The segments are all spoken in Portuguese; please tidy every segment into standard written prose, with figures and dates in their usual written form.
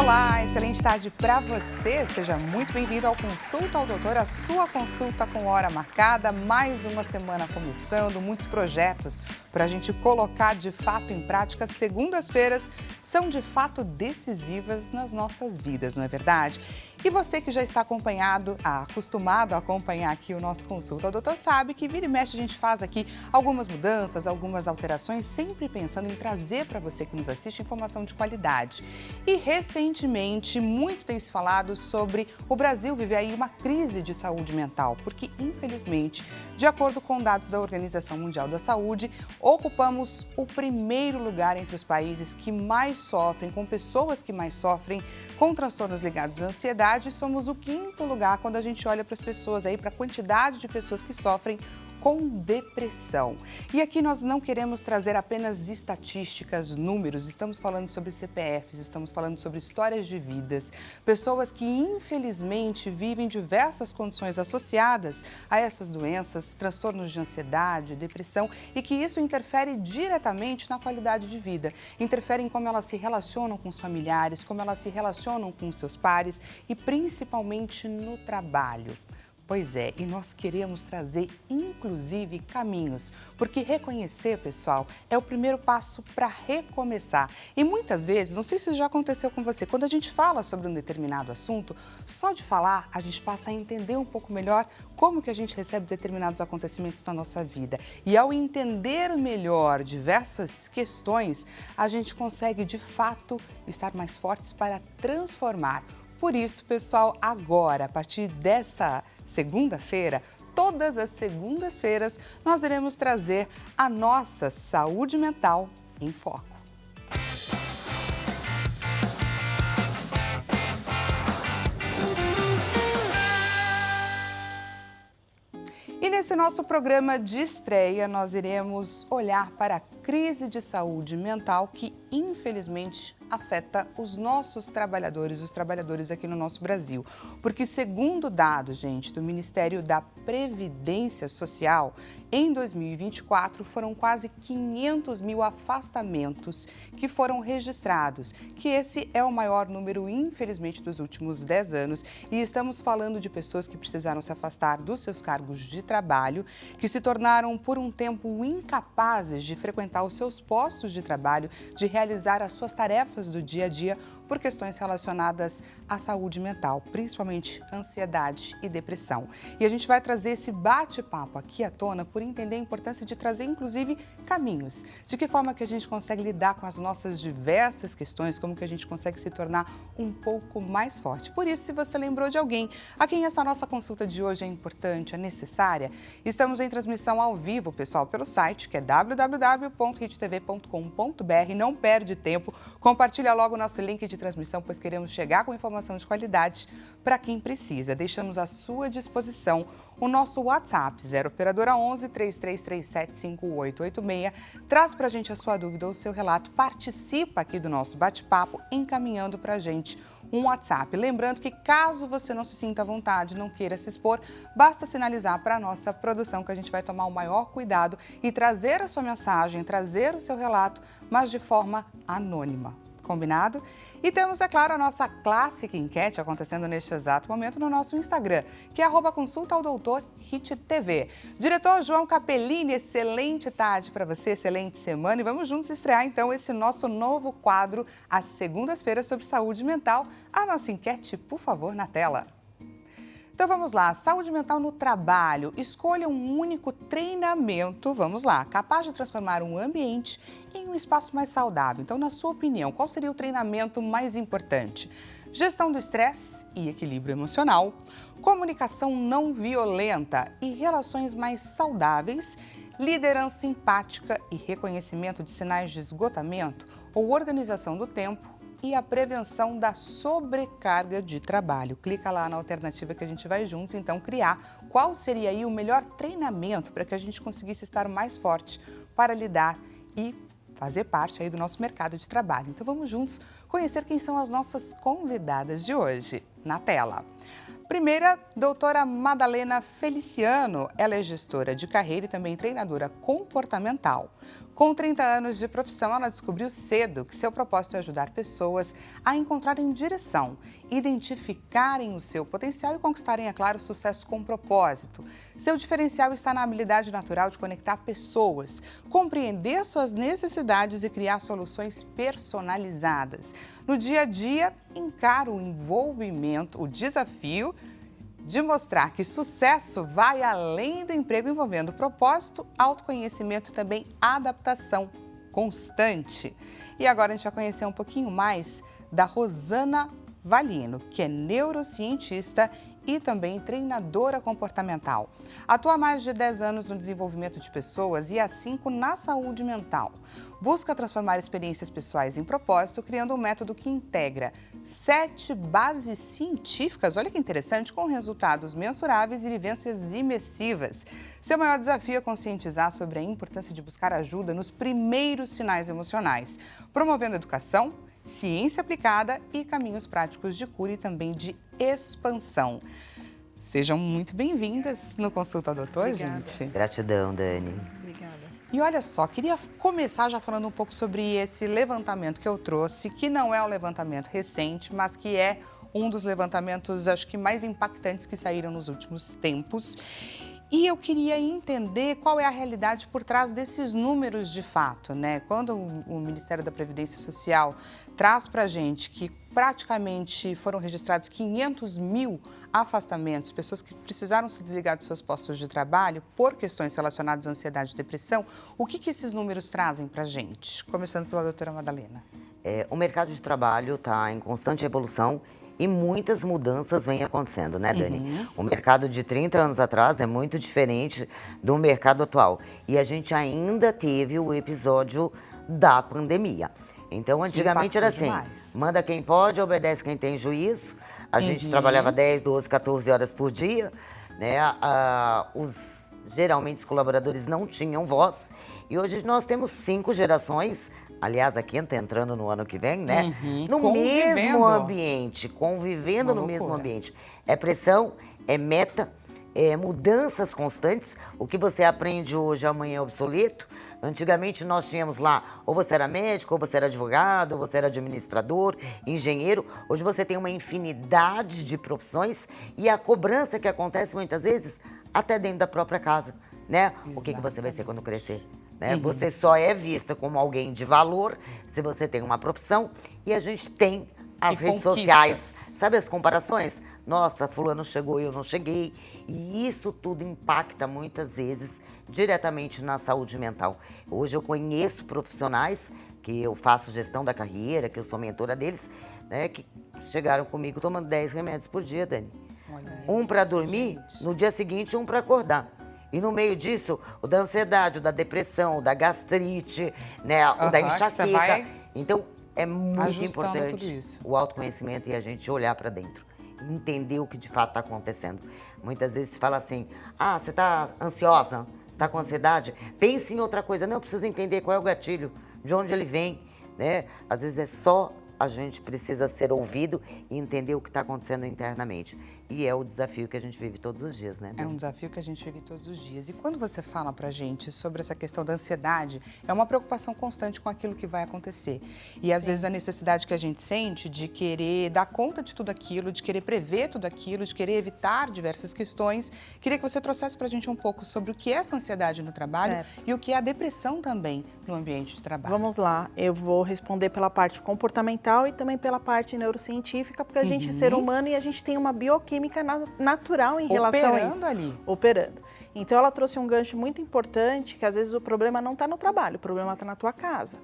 Olá, excelente tarde para você. Seja muito bem-vindo ao Consulta ao Doutor, a sua consulta com hora marcada. Mais uma semana começando, muitos projetos para a gente colocar de fato em prática. Segundas-feiras são de fato decisivas nas nossas vidas, não é verdade? E você que já está acostumado a acompanhar aqui o nosso Consulta ao Doutor, sabe que vira e mexe a gente faz aqui algumas mudanças, algumas alterações, sempre pensando em trazer para você que nos assiste informação de qualidade. E recentemente, muito tem se falado sobre o Brasil viver aí uma crise de saúde mental, porque infelizmente, de acordo com dados da Organização Mundial da Saúde, ocupamos o primeiro lugar entre os países que mais sofrem, com pessoas que mais sofrem com transtornos ligados à ansiedade. Somos o quinto lugar quando a gente olha para as pessoas aí, para a quantidade de pessoas que sofrem com depressão. E aqui nós não queremos trazer apenas estatísticas, números, estamos falando sobre CPFs, estamos falando sobre histórias de vidas, pessoas que infelizmente vivem diversas condições associadas a essas doenças, transtornos de ansiedade, depressão, e que isso interfere diretamente na qualidade de vida, interfere em como elas se relacionam com os familiares, como elas se relacionam com os seus pares e principalmente no trabalho. Pois é, e nós queremos trazer, inclusive, caminhos, porque reconhecer, pessoal, é o primeiro passo para recomeçar. E muitas vezes, não sei se já aconteceu com você, quando a gente fala sobre um determinado assunto, só de falar, a gente passa a entender um pouco melhor como que a gente recebe determinados acontecimentos na nossa vida. E ao entender melhor diversas questões, a gente consegue, de fato, estar mais fortes para transformar. Por isso, pessoal, agora, a partir dessa segunda-feira, todas as segundas-feiras, nós iremos trazer a nossa saúde mental em foco. E nesse nosso programa de estreia, nós iremos olhar para a crise de saúde mental que, infelizmente, afeta os nossos trabalhadores, os trabalhadores aqui no nosso Brasil. Porque, segundo dados, gente, do Ministério da Previdência Social, em 2024 foram quase 500 mil afastamentos que foram registrados, que esse é o maior número, infelizmente, dos últimos 10 anos. E estamos falando de pessoas que precisaram se afastar dos seus cargos de trabalho, que se tornaram por um tempo incapazes de frequentar os seus postos de trabalho, de realizar as suas tarefas do dia a dia por questões relacionadas à saúde mental, principalmente ansiedade e depressão. E a gente vai trazer esse bate-papo aqui à tona por entender a importância de trazer, inclusive, caminhos. De que forma que a gente consegue lidar com as nossas diversas questões, como que a gente consegue se tornar um pouco mais forte. Por isso, se você lembrou de alguém a quem essa nossa consulta de hoje é importante, é necessária, estamos em transmissão ao vivo, pessoal, pelo site, que é www.hittv.com.br. Não perde tempo, compartilha logo o nosso link de transmissão, pois queremos chegar com informação de qualidade para quem precisa. Deixamos à sua disposição o nosso WhatsApp, 0 Operadora 11 3337 5886. Traz para a gente a sua dúvida ou o seu relato, participa aqui do nosso bate-papo, encaminhando para a gente um WhatsApp. Lembrando que caso você não se sinta à vontade, não queira se expor, basta sinalizar para a nossa produção que a gente vai tomar o maior cuidado e trazer a sua mensagem, trazer o seu relato, mas de forma anônima. Combinado? E temos, é claro, a nossa clássica enquete acontecendo neste exato momento no nosso Instagram, que é @consultaodoutorhittv. Diretor João Capellini, excelente tarde para você, excelente semana. E vamos juntos estrear, então, esse nosso novo quadro, às segundas-feiras, sobre saúde mental. A nossa enquete, por favor, na tela. Então vamos lá, saúde mental no trabalho. Escolha um único treinamento, vamos lá, capaz de transformar um ambiente em um espaço mais saudável. Então, na sua opinião, qual seria o treinamento mais importante? Gestão do estresse e equilíbrio emocional, comunicação não violenta e relações mais saudáveis, liderança empática e reconhecimento de sinais de esgotamento ou organização do tempo e a prevenção da sobrecarga de trabalho. Clica lá na alternativa que a gente vai juntos, então, criar qual seria aí o melhor treinamento para que a gente conseguisse estar mais forte para lidar e fazer parte aí do nosso mercado de trabalho. Então, vamos juntos conhecer quem são as nossas convidadas de hoje. Na tela. Primeira, doutora Madalena Feliciano. Ela é gestora de carreira e também treinadora comportamental. Com 30 anos de profissão, ela descobriu cedo que seu propósito é ajudar pessoas a encontrarem direção, identificarem o seu potencial e conquistarem, é claro, sucesso com propósito. Seu diferencial está na habilidade natural de conectar pessoas, compreender suas necessidades e criar soluções personalizadas. No dia a dia, encara o envolvimento, o desafio de mostrar que sucesso vai além do emprego, envolvendo propósito, autoconhecimento e também adaptação constante. E agora a gente vai conhecer um pouquinho mais da Rosana Valino, que é neurocientista e também treinadora comportamental. Atua há mais de 10 anos no desenvolvimento de pessoas e há 5 na saúde mental. Busca transformar experiências pessoais em propósito, criando um método que integra 7 bases científicas, olha que interessante, com resultados mensuráveis e vivências imersivas. Seu maior desafio é conscientizar sobre a importância de buscar ajuda nos primeiros sinais emocionais, promovendo educação, ciência aplicada e caminhos práticos de cura e também de expansão. Sejam muito bem-vindas no Consulta Doutor, Obrigada. gente. Gratidão, Dani. Obrigada. E olha só, queria começar já falando um pouco sobre esse levantamento que eu trouxe, que não é um levantamento recente, mas que é um dos levantamentos, acho que mais impactantes que saíram nos últimos tempos. E eu queria entender qual é a realidade por trás desses números de fato, né? Quando o Ministério da Previdência Social traz para a gente que praticamente foram registrados 500 mil afastamentos, pessoas que precisaram se desligar dos seus postos de trabalho por questões relacionadas à ansiedade e depressão, o que esses números trazem para a gente? Começando pela doutora Madalena. O mercado de trabalho está em constante evolução e muitas mudanças vêm acontecendo, né, Dani? O mercado de 30 anos atrás é muito diferente do mercado atual. E a gente ainda teve o episódio da pandemia. Então, antigamente era assim, manda quem pode, obedece quem tem juízo. A gente trabalhava 10, 12, 14 horas por dia, né? Geralmente os colaboradores não tinham voz. E hoje nós temos 5 gerações, aliás, a quinta entrando no ano que vem, né? No mesmo ambiente, convivendo no mesmo ambiente. É pressão, é meta, é mudanças constantes. O que você aprende hoje, amanhã é obsoleto. Antigamente nós tínhamos lá, ou você era médico, ou você era advogado, ou você era administrador, engenheiro. Hoje você tem uma infinidade de profissões e a cobrança que acontece muitas vezes até dentro da própria casa, né? O que você vai ser quando crescer? Né? Você só é vista como alguém de valor se você tem uma profissão e a gente tem as redes sociais. Sabe as comparações? Nossa, fulano chegou e eu não cheguei. E isso tudo impacta muitas vezes diretamente na saúde mental. Hoje eu conheço profissionais que eu faço gestão da carreira, que eu sou mentora deles, né, que chegaram comigo tomando 10 remédios por dia, Dani. Um para dormir, no dia seguinte um para acordar. E no meio disso, o da ansiedade, o da depressão, o da gastrite, né, o da enxaqueca. Então, é muito importante o autoconhecimento e a gente olhar para dentro. Entender o que de fato está acontecendo. Muitas vezes se fala assim, você está ansiosa, você está com ansiedade, pense em outra coisa. Não, eu preciso entender qual é o gatilho, de onde ele vem, né? Às vezes é só a gente precisa ser ouvido e entender o que está acontecendo internamente. E é o desafio que a gente vive todos os dias, né? É um desafio que a gente vive todos os dias. E quando você fala pra gente sobre essa questão da ansiedade, é uma preocupação constante com aquilo que vai acontecer. E às vezes a necessidade que a gente sente de querer dar conta de tudo aquilo, de querer prever tudo aquilo, de querer evitar diversas questões. Queria que você trouxesse pra gente um pouco sobre o que é essa ansiedade no trabalho e o que é a depressão também no ambiente de trabalho. Vamos lá, eu vou responder pela parte comportamental e também pela parte neurocientífica, porque a gente é ser humano e a gente tem uma bioquímica natural em relação a isso. Operando. Então ela trouxe um gancho muito importante, que às vezes o problema não está no trabalho, o problema está na tua casa.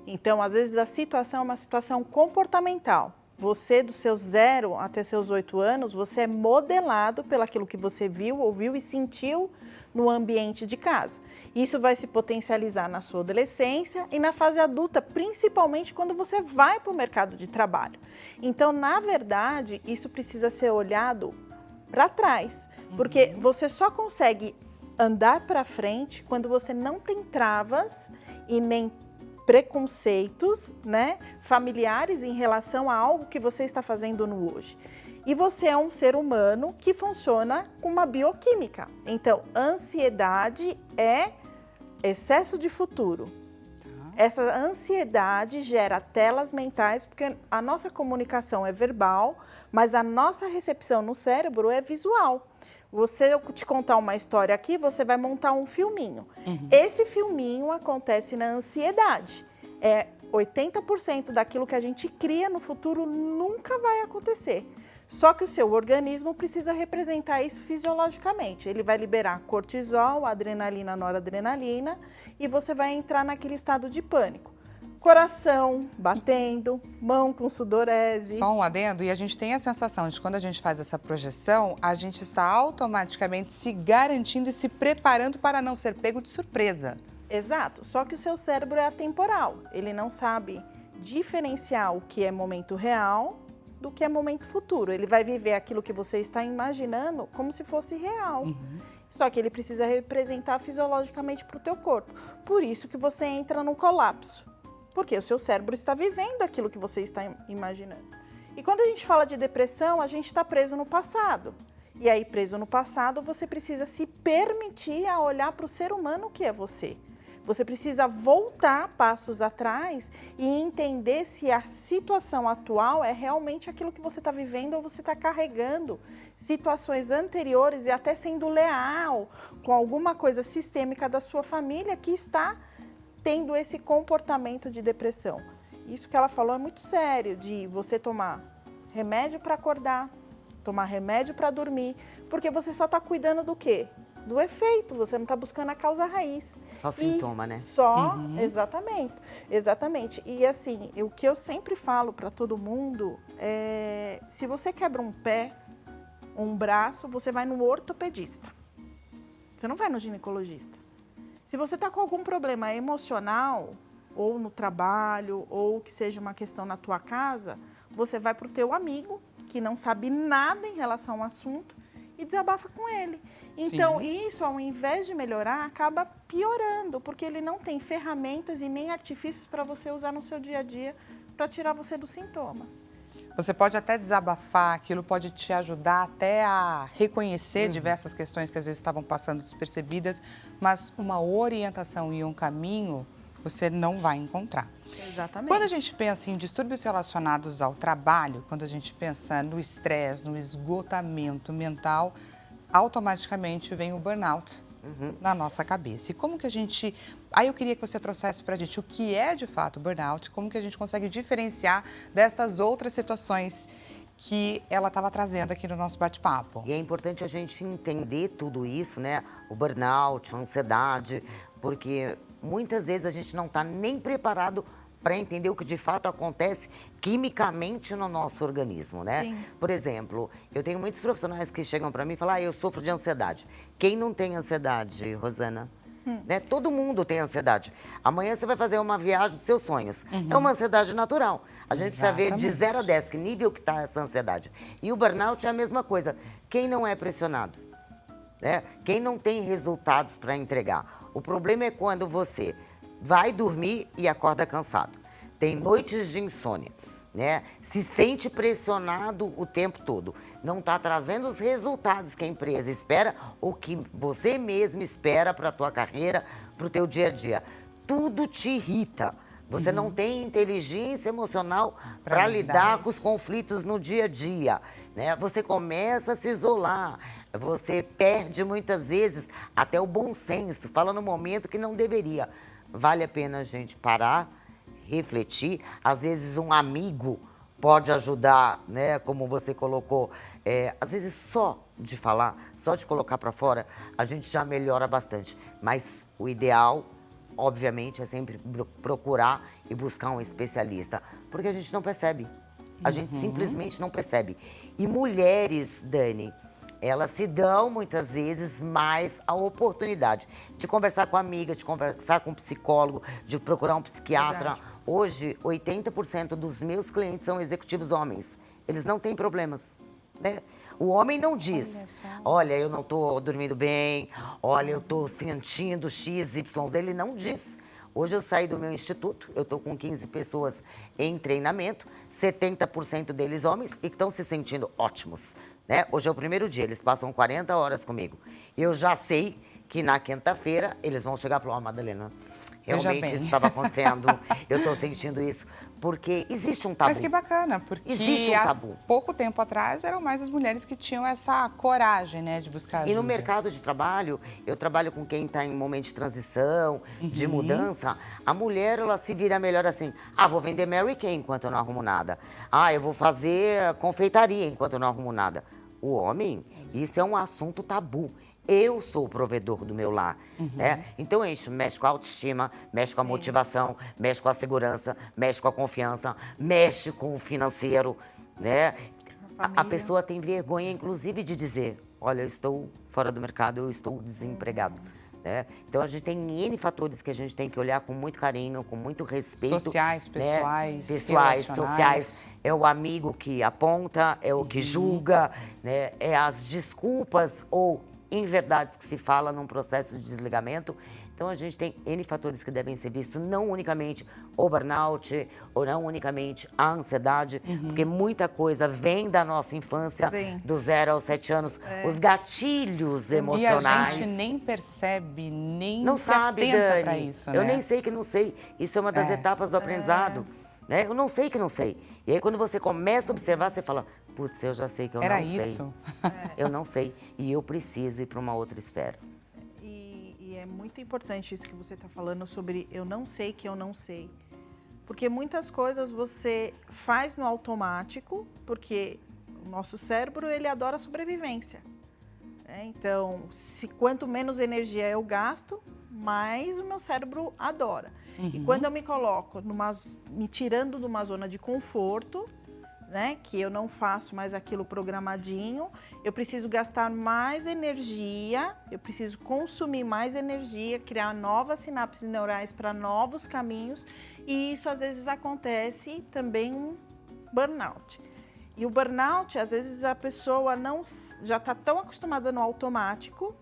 Então, às vezes a situação é uma situação comportamental. Você, dos seus 0 até seus 8 anos, você é modelado pelaquilo que você viu, ouviu e sentiu no ambiente de casa. Isso vai se potencializar na sua adolescência e na fase adulta, principalmente quando você vai para o mercado de trabalho. Então, na verdade, isso precisa ser olhado para trás, porque você só consegue andar para frente quando você não tem travas e nem preconceitos, né, familiares em relação a algo que você está fazendo no hoje. E você é um ser humano que funciona com uma bioquímica. Então, ansiedade é Excesso de futuro. Essa ansiedade gera telas mentais, porque a nossa comunicação é verbal, mas a nossa recepção no cérebro é visual. Eu te contar uma história aqui, você vai montar um filminho. Esse filminho acontece na ansiedade. 80% daquilo que a gente cria no futuro nunca vai acontecer. Só que o seu organismo precisa representar isso fisiologicamente. Ele vai liberar cortisol, adrenalina, noradrenalina e você vai entrar naquele estado de pânico. Coração batendo, mão com sudorese. Só um adendo, e a gente tem a sensação de que quando a gente faz essa projeção, a gente está automaticamente se garantindo e se preparando para não ser pego de surpresa. Exato, só que o seu cérebro é atemporal. Ele não sabe diferenciar o que é momento real do que é momento futuro. Ele vai viver aquilo que você está imaginando como se fosse real. Só que ele precisa representar fisiologicamente para o teu corpo. Por isso que você entra num colapso. Porque o seu cérebro está vivendo aquilo que você está imaginando. E quando a gente fala de depressão, a gente está preso no passado. E aí, preso no passado, você precisa se permitir a olhar para o ser humano que é você. Você precisa voltar passos atrás e entender se a situação atual é realmente aquilo que você está vivendo ou você está carregando situações anteriores e até sendo leal com alguma coisa sistêmica da sua família que está tendo esse comportamento de depressão. Isso que ela falou é muito sério, de você tomar remédio para acordar, tomar remédio para dormir, porque você só está cuidando do quê? Do efeito, você não está buscando a causa raiz. Só sintoma, né? Só, exatamente. E assim, o que eu sempre falo para todo mundo é, se você quebra um pé, um braço, você vai no ortopedista. Você não vai no ginecologista. Se você está com algum problema emocional, ou no trabalho, ou que seja uma questão na tua casa, você vai para o teu amigo, que não sabe nada em relação ao assunto, e desabafa com ele. Então, isso, ao invés de melhorar, acaba piorando, porque ele não tem ferramentas e nem artifícios para você usar no seu dia a dia para tirar você dos sintomas. Você pode até desabafar, aquilo pode te ajudar até a reconhecer diversas questões que às vezes estavam passando despercebidas, mas uma orientação e um caminho você não vai encontrar. Exatamente. Quando a gente pensa em distúrbios relacionados ao trabalho, quando a gente pensa no estresse, no esgotamento mental, automaticamente vem o burnout na nossa cabeça. E como que a gente... Aí eu queria que você trouxesse para a gente o que é de fato o burnout, como que a gente consegue diferenciar destas outras situações que ela estava trazendo aqui no nosso bate-papo. E é importante a gente entender tudo isso, né? O burnout, a ansiedade, porque muitas vezes a gente não está nem preparado para entender o que de fato acontece quimicamente no nosso organismo, né? Sim. Por exemplo, eu tenho muitos profissionais que chegam para mim e falam, eu sofro de ansiedade. Quem não tem ansiedade, Rosana? Né? Todo mundo tem ansiedade. Amanhã você vai fazer uma viagem dos seus sonhos. É uma ansiedade natural. A gente precisa ver de 0 a 10 que nível que está essa ansiedade. E o burnout é a mesma coisa. Quem não é pressionado? Né? Quem não tem resultados para entregar? O problema é quando você vai dormir e acorda cansado. Tem noites de insônia, né? Se sente pressionado o tempo todo. Não está trazendo os resultados que a empresa espera ou que você mesmo espera para a tua carreira, para o teu dia a dia. Tudo te irrita. Você não tem inteligência emocional para lidar com os conflitos no dia a dia, né? Você começa a se isolar. Você perde muitas vezes até o bom senso, fala no momento que não deveria. Vale a pena a gente parar, refletir. Às vezes um amigo pode ajudar, né? Como você colocou. Às vezes só de falar, só de colocar para fora, a gente já melhora bastante. Mas o ideal, obviamente, é sempre procurar e buscar um especialista. Porque a gente não percebe. A gente simplesmente não percebe. E mulheres, Dani, elas se dão, muitas vezes, mais a oportunidade de conversar com a amiga, de conversar com um psicólogo, de procurar um psiquiatra. Verdade. Hoje, 80% dos meus clientes são executivos homens. Eles não têm problemas, né? O homem não diz, olha, eu não estou dormindo bem, olha, eu estou sentindo X, Y. Ele não diz. Hoje eu saí do meu instituto, eu estou com 15 pessoas em treinamento, 70% deles homens e que estão se sentindo ótimos. Né? Hoje é o primeiro dia, eles passam 40 horas comigo. Eu já sei que na quinta-feira eles vão chegar e falar, Madalena, realmente isso estava acontecendo, eu estou sentindo isso. Porque existe um tabu. Mas que bacana, porque existe um tabu. Há pouco tempo atrás eram mais as mulheres que tinham essa coragem, né, de buscar ajuda. E no mercado de trabalho, eu trabalho com quem está em momento de transição, de mudança. A mulher, ela se vira melhor assim. Vou vender Mary Kay enquanto eu não arrumo nada. Eu vou fazer confeitaria enquanto eu não arrumo nada. O homem, isso é um assunto tabu. Eu sou o provedor do meu lar, né? Então, mexe com a autoestima, mexe com a motivação, mexe com a segurança, mexe com a confiança, mexe com o financeiro, né? A pessoa tem vergonha, inclusive, de dizer, olha, eu estou fora do mercado, eu estou desempregado. Né? Então, a gente tem N fatores que a gente tem que olhar com muito carinho, com muito respeito. Sociais, pessoais, né? Pessoais, sociais. É o amigo que aponta, é o que julga, né? É as desculpas ou inverdades que se fala num processo de desligamento. Então, a gente tem N fatores que devem ser vistos, não unicamente o burnout, ou não unicamente a ansiedade, porque muita coisa vem da nossa infância, do 0 aos 7 anos, os gatilhos emocionais. E a gente nem percebe, nem não se sabe, atenta para isso, né? Eu nem sei que não sei. Isso é uma das etapas do aprendizado. Né? Eu não sei que não sei. E aí, quando você começa a observar, você fala, putz, eu já sei que eu não sei. Era isso? Eu não sei. E eu preciso ir para uma outra esfera. E é muito importante isso que você está falando sobre eu não sei que eu não sei. Porque muitas coisas você faz no automático, porque o nosso cérebro, ele adora sobrevivência. Então, quanto menos energia eu gasto, mais o meu cérebro adora. E quando eu me coloco, me tirando de uma zona de conforto, né, que eu não faço mais aquilo programadinho, eu preciso gastar mais energia, eu preciso consumir mais energia, criar novas sinapses neurais para novos caminhos, e isso às vezes acontece também um burnout. E o burnout, às vezes a pessoa já está tão acostumada no automático,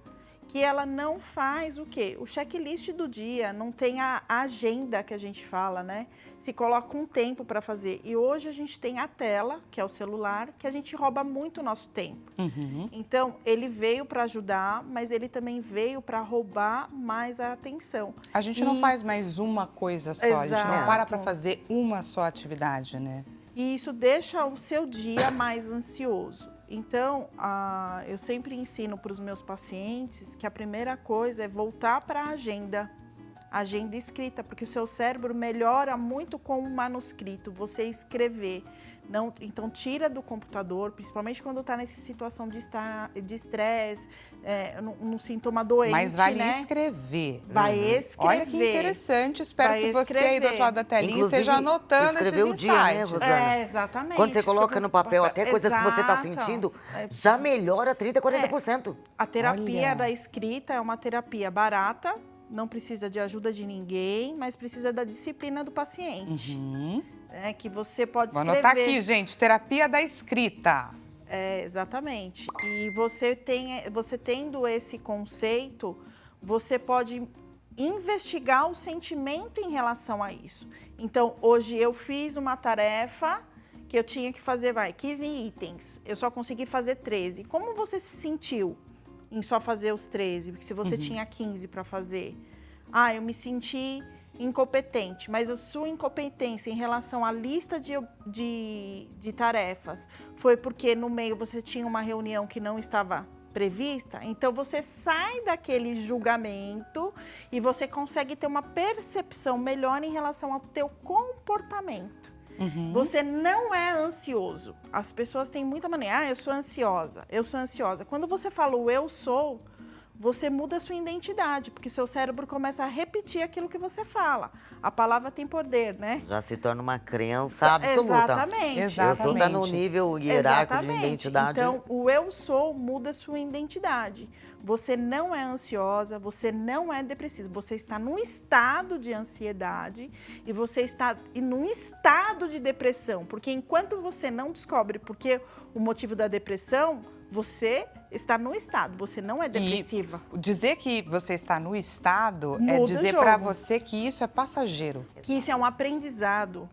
que ela não faz o quê? O checklist do dia, não tem a agenda que a gente fala, né? Se coloca um tempo para fazer. E hoje a gente tem a tela, que é o celular, que a gente rouba muito o nosso tempo. Então, ele veio para ajudar, mas ele também veio para roubar mais a atenção. A gente não faz mais uma coisa só, a gente não para fazer uma só atividade, né? E isso deixa o seu dia mais ansioso. Então, eu sempre ensino para os meus pacientes que a primeira coisa é voltar para a agenda escrita, porque o seu cérebro melhora muito com o manuscrito, você escrever. Então, tira do computador, principalmente quando está nessa situação de estresse, num sintoma doente, mas vale escrever. Vai escrever. Olha que interessante, espero que você aí do outro lado da telinha esteja anotando esses insights. Dia, né, Rosana? Exatamente. Quando você coloca no papel até coisas que você está sentindo, já melhora 30%, 40%. A terapia da escrita é uma terapia barata, não precisa de ajuda de ninguém, mas precisa da disciplina do paciente. Que você pode escrever. Vou anotar aqui, gente, terapia da escrita. Exatamente. E você tendo esse conceito, você pode investigar o sentimento em relação a isso. Então, hoje eu fiz uma tarefa que eu tinha que fazer, 15 itens. Eu só consegui fazer 13. Como você se sentiu em só fazer os 13? Porque se você tinha 15 para fazer. Eu me senti incompetente, mas a sua incompetência em relação à lista de tarefas foi porque no meio você tinha uma reunião que não estava prevista, então você sai daquele julgamento e você consegue ter uma percepção melhor em relação ao teu comportamento. Você não é ansioso. As pessoas têm muita mania, eu sou ansiosa, eu sou ansiosa. Quando você fala o eu sou, você muda a sua identidade, porque seu cérebro começa a repetir aquilo que você fala. A palavra tem poder, né? Já se torna uma crença absoluta. Exatamente. Eu sou no nível hierárquico de identidade. Então, o eu sou muda a sua identidade. Você não é ansiosa, você não é depressiva. Você está num estado de ansiedade e você está num estado de depressão. Porque enquanto você não descobre porque o motivo da depressão, você está no estado, você não é depressiva. E dizer que você está no estado é dizer para você que isso é passageiro. Que isso é um aprendizado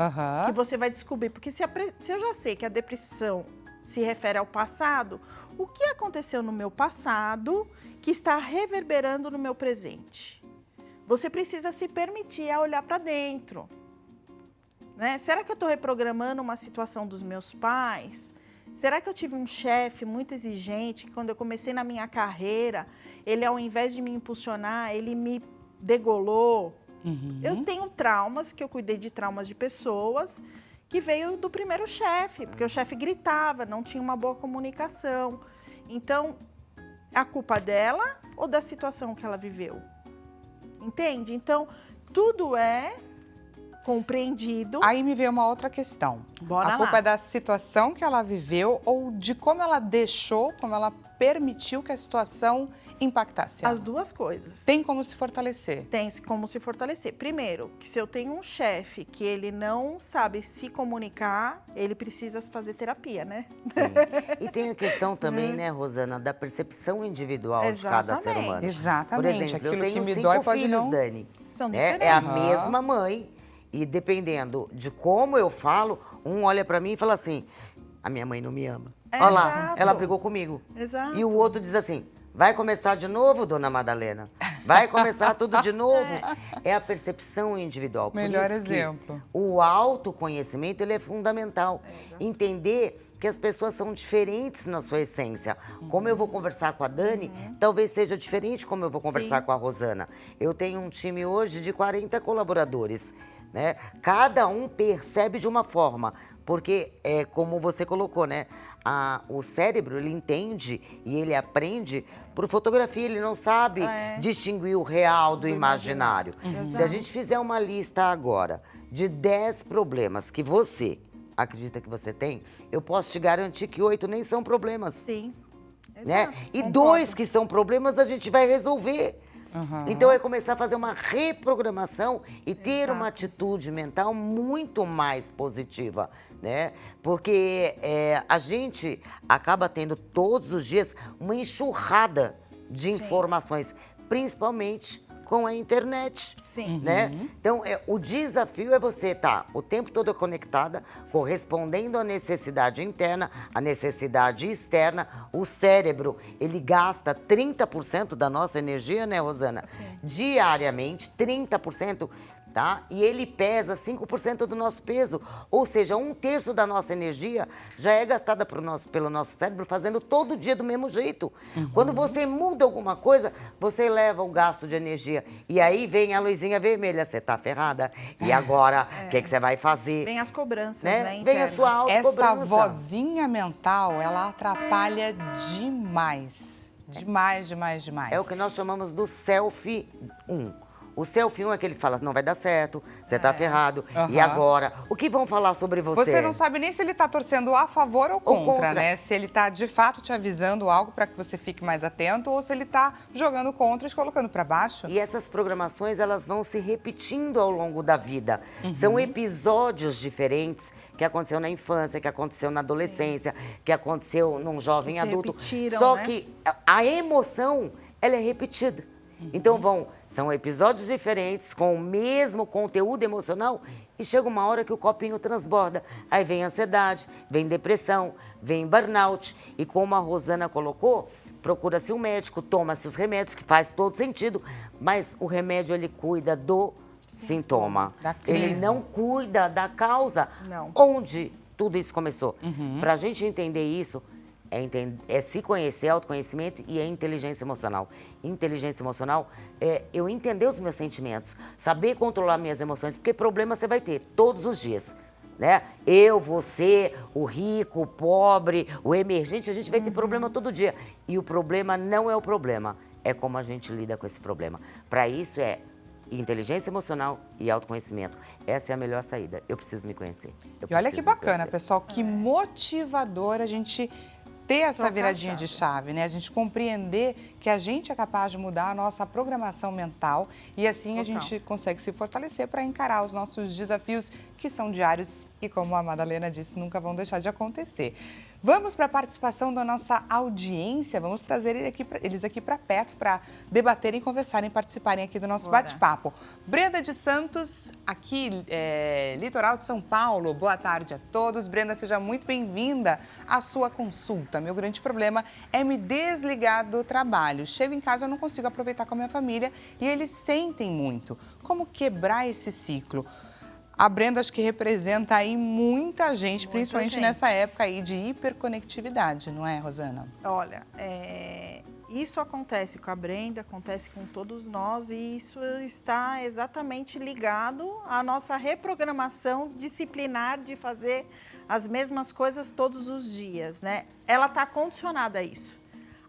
que você vai descobrir. Porque se eu já sei que a depressão se refere ao passado. O que aconteceu no meu passado que está reverberando no meu presente? Você precisa se permitir a olhar para dentro. Né? Será que eu estou reprogramando uma situação dos meus pais? Será que eu tive um chefe muito exigente, que quando eu comecei na minha carreira, ele ao invés de me impulsionar, ele me degolou? Eu tenho traumas, que eu cuidei de traumas de pessoas, que veio do primeiro chefe, porque o chefe gritava, não tinha uma boa comunicação. Então, a culpa dela ou da situação que ela viveu? Entende? Então, tudo é compreendido. Aí me veio uma outra questão. Bora a culpa é da situação que ela viveu ou de como ela deixou, como ela permitiu que a situação impactasse ela? As duas coisas. Tem como se fortalecer? Tem como se fortalecer. Primeiro, que se eu tenho um chefe que ele não sabe se comunicar, ele precisa fazer terapia, né? Sim. E tem a questão também, né, Rosana, da percepção individual de cada ser humano. Exatamente. Por exemplo, aquilo eu tenho que me 5 dói pode filhos, não... Dani. São né? diferentes. É a mesma mãe. E dependendo de como eu falo, um olha pra mim e fala assim, a minha mãe não me ama. Olha lá, ela brigou comigo. Exato. E o outro diz assim, vai começar de novo, dona Madalena? Vai começar tudo de novo? É a percepção individual. Melhor Por isso exemplo. O autoconhecimento, ele é fundamental. Entender que as pessoas são diferentes na sua essência. Como eu vou conversar com a Dani, talvez seja diferente como eu vou conversar com a Rosana. Eu tenho um time hoje de 40 colaboradores. Né? Cada um percebe de uma forma, porque é como você colocou, né? O cérebro, ele entende e ele aprende por fotografia, ele não sabe distinguir o real do imaginário. Se a gente fizer uma lista agora de 10 problemas que você acredita que você tem, eu posso te garantir que 8 nem são problemas. Sim. Né? Exato. E Concordo. 2 que são problemas a gente vai resolver. Então é começar a fazer uma reprogramação e ter uma atitude mental muito mais positiva, né? Porque a gente acaba tendo todos os dias uma enxurrada de informações, principalmente com a internet. Sim. Né? Então, o desafio é você estar o tempo todo conectada, correspondendo à necessidade interna, à necessidade externa. O cérebro, ele gasta 30% da nossa energia, né, Rosana? Sim. Diariamente, 30%. Tá? E ele pesa 5% do nosso peso, ou seja, 1/3 da nossa energia já é gastada pelo nosso cérebro fazendo todo dia do mesmo jeito. Quando você muda alguma coisa, você eleva o gasto de energia. E aí vem a luzinha vermelha, você tá ferrada. E agora, o que você vai fazer? Vem as cobranças, né? né? Vem a sua autocobrança. Essa vozinha mental, ela atrapalha demais. Demais, demais, demais. É o que nós chamamos do selfie 1. O selfie 1 é aquele que fala, não vai dar certo, você tá ferrado. E agora? O que vão falar sobre você? Você não sabe nem se ele tá torcendo a favor ou contra, né? Se ele tá, de fato, te avisando algo para que você fique mais atento ou se ele tá jogando contra e te colocando para baixo. E essas programações, elas vão se repetindo ao longo da vida. São episódios diferentes que aconteceu na infância, que aconteceu na adolescência, que aconteceu num jovem adulto. Só que a emoção, ela é repetida. Então são episódios diferentes, com o mesmo conteúdo emocional, e chega uma hora que o copinho transborda. Aí vem ansiedade, vem depressão, vem burnout. E como a Rosana colocou, procura-se um médico, toma-se os remédios, que faz todo sentido, mas o remédio, ele cuida do sintoma. Ele não cuida da causa, onde tudo isso começou. Para a gente entender isso, é se conhecer, autoconhecimento e a inteligência emocional. Inteligência emocional é eu entender os meus sentimentos, saber controlar minhas emoções, porque problema você vai ter todos os dias, né? Eu, você, o rico, o pobre, o emergente, a gente vai ter problema todo dia. E o problema não é o problema, é como a gente lida com esse problema. Para isso inteligência emocional e autoconhecimento. Essa é a melhor saída. Eu preciso me conhecer. E olha que bacana, pessoal, que motivador a gente ter essa viradinha de chave, né? A gente compreender que a gente é capaz de mudar a nossa programação mental e assim Total. a gente consegue se fortalecer para encarar os nossos desafios que são diários e, como a Madalena disse, nunca vão deixar de acontecer. Vamos para a participação da nossa audiência, vamos trazer eles aqui para perto para debaterem, conversarem, participarem aqui do nosso bate-papo. Brenda de Santos, aqui, litoral de São Paulo, boa tarde a todos. Brenda, seja muito bem-vinda à sua consulta. Meu grande problema é me desligar do trabalho. Chego em casa, eu não consigo aproveitar com a minha família e eles sentem muito. Como quebrar esse ciclo? A Brenda acho que representa aí muita gente, principalmente nessa época aí de hiperconectividade, não é, Rosana? Olha, isso acontece com a Brenda, acontece com todos nós e isso está exatamente ligado à nossa reprogramação disciplinar de fazer as mesmas coisas todos os dias, né? Ela está condicionada a isso.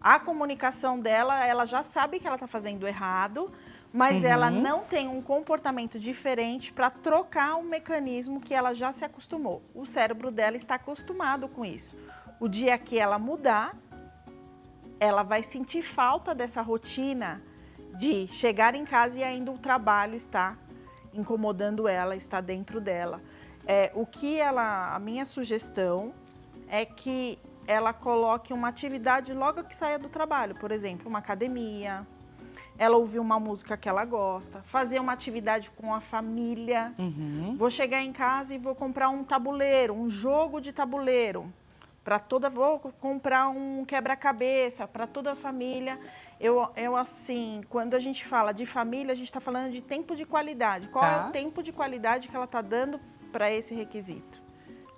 A comunicação dela, ela já sabe que ela está fazendo errado, mas ela não tem um comportamento diferente para trocar um mecanismo que ela já se acostumou. O cérebro dela está acostumado com isso. O dia que ela mudar, ela vai sentir falta dessa rotina de chegar em casa e ainda o trabalho está incomodando ela, está dentro dela. A minha sugestão é que ela coloque uma atividade logo que saia do trabalho, por exemplo, uma academia, ela ouvir uma música que ela gosta, fazer uma atividade com a família. Vou chegar em casa e vou comprar um tabuleiro, um jogo de tabuleiro. Vou comprar um quebra-cabeça para toda a família. Assim, quando a gente fala de família, a gente está falando de tempo de qualidade. Qual é o tempo de qualidade que ela está dando para esse requisito?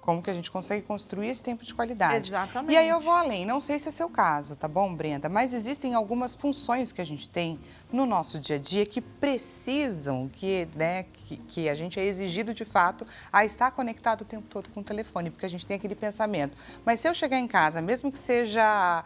Como que a gente consegue construir esse tempo de qualidade. Exatamente. E aí eu vou além, não sei se é seu caso, tá bom, Brenda? Mas existem algumas funções que a gente tem no nosso dia a dia que precisam, que a gente é exigido de fato a estar conectado o tempo todo com o telefone, porque a gente tem aquele pensamento. Mas se eu chegar em casa, mesmo que seja...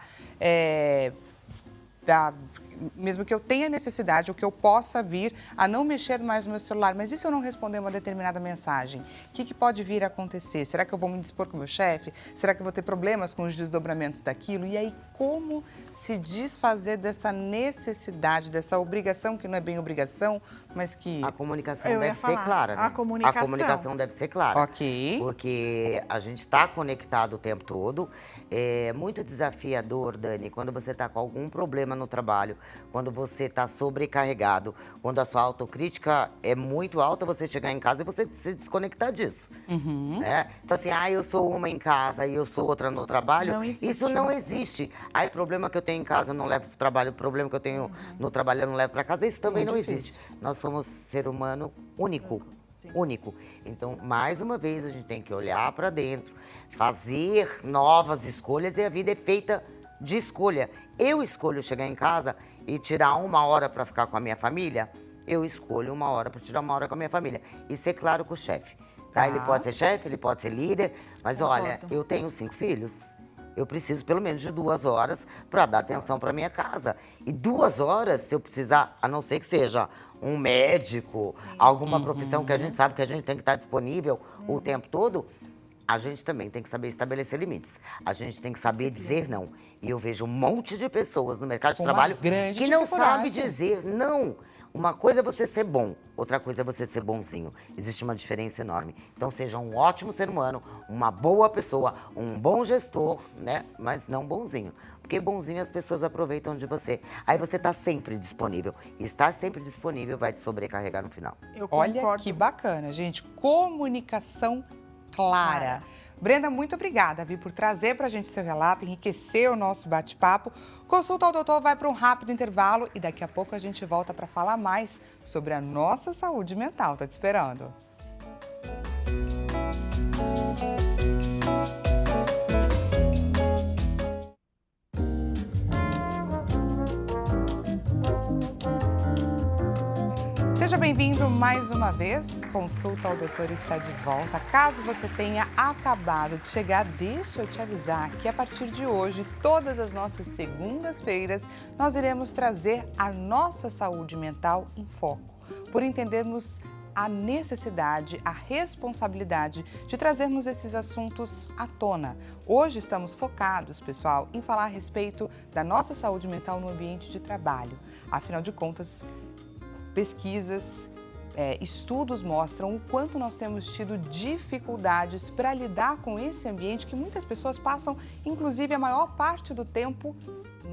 mesmo que eu tenha necessidade ou que eu possa vir a não mexer mais no meu celular, mas e se eu não responder uma determinada mensagem? O que pode vir a acontecer? Será que eu vou me dispor com o meu chefe? Será que eu vou ter problemas com os desdobramentos daquilo? E aí, como se desfazer dessa necessidade, dessa obrigação, que não é bem obrigação, mas que... A comunicação deve ser clara, né? A comunicação deve ser clara. Ok. Porque a gente está conectado o tempo todo. É muito desafiador, Dani, quando você está com algum problema no trabalho, quando você está sobrecarregado, quando a sua autocrítica é muito alta, você chegar em casa e você se desconectar disso. Né? Então assim, eu sou uma em casa e eu sou outra no trabalho. Isso não existe. Aí o problema que eu tenho em casa eu não levo para o trabalho, o problema que eu tenho no trabalho eu não levo para casa, isso também não existe. Nós somos ser humano único. Único. Então, mais uma vez, a gente tem que olhar para dentro, fazer novas escolhas e a vida é feita de escolha. Eu escolho chegar em casa e tirar 1 hora para ficar com a minha família, eu escolho 1 hora para tirar 1 hora com a minha família. E ser claro com o chefe. Tá? Ele pode ser chefe, ele pode ser líder, mas olha, eu tenho 5 filhos. Eu preciso pelo menos de 2 horas para dar atenção para minha casa. E 2 horas, se eu precisar, a não ser que seja um médico, alguma profissão que a gente sabe que a gente tem que estar disponível o tempo todo, a gente também tem que saber estabelecer limites. A gente tem que saber dizer não. E eu vejo um monte de pessoas no mercado de trabalho que não sabe dizer não. Uma coisa é você ser bom, outra coisa é você ser bonzinho. Existe uma diferença enorme. Então, seja um ótimo ser humano, uma boa pessoa, um bom gestor, né? Mas não bonzinho. Porque bonzinho as pessoas aproveitam de você. Aí você está sempre disponível. E estar sempre disponível vai te sobrecarregar no final. Olha que bacana, gente. Comunicação clara. Brenda, muito obrigada, por trazer para a gente seu relato, enriquecer o nosso bate-papo. Consulta ao doutor vai para um rápido intervalo e daqui a pouco a gente volta para falar mais sobre a nossa saúde mental. Tá te esperando. Seja bem-vindo mais uma vez. Consulta ao doutor está de volta. Caso você tenha acabado de chegar, deixa eu te avisar que a partir de hoje, todas as nossas segundas-feiras, nós iremos trazer a nossa saúde mental em foco, por entendermos a necessidade, a responsabilidade de trazermos esses assuntos à tona. Hoje estamos focados, pessoal, em falar a respeito da nossa saúde mental no ambiente de trabalho. Afinal de contas, pesquisas, estudos mostram o quanto nós temos tido dificuldades para lidar com esse ambiente que muitas pessoas passam, inclusive, a maior parte do tempo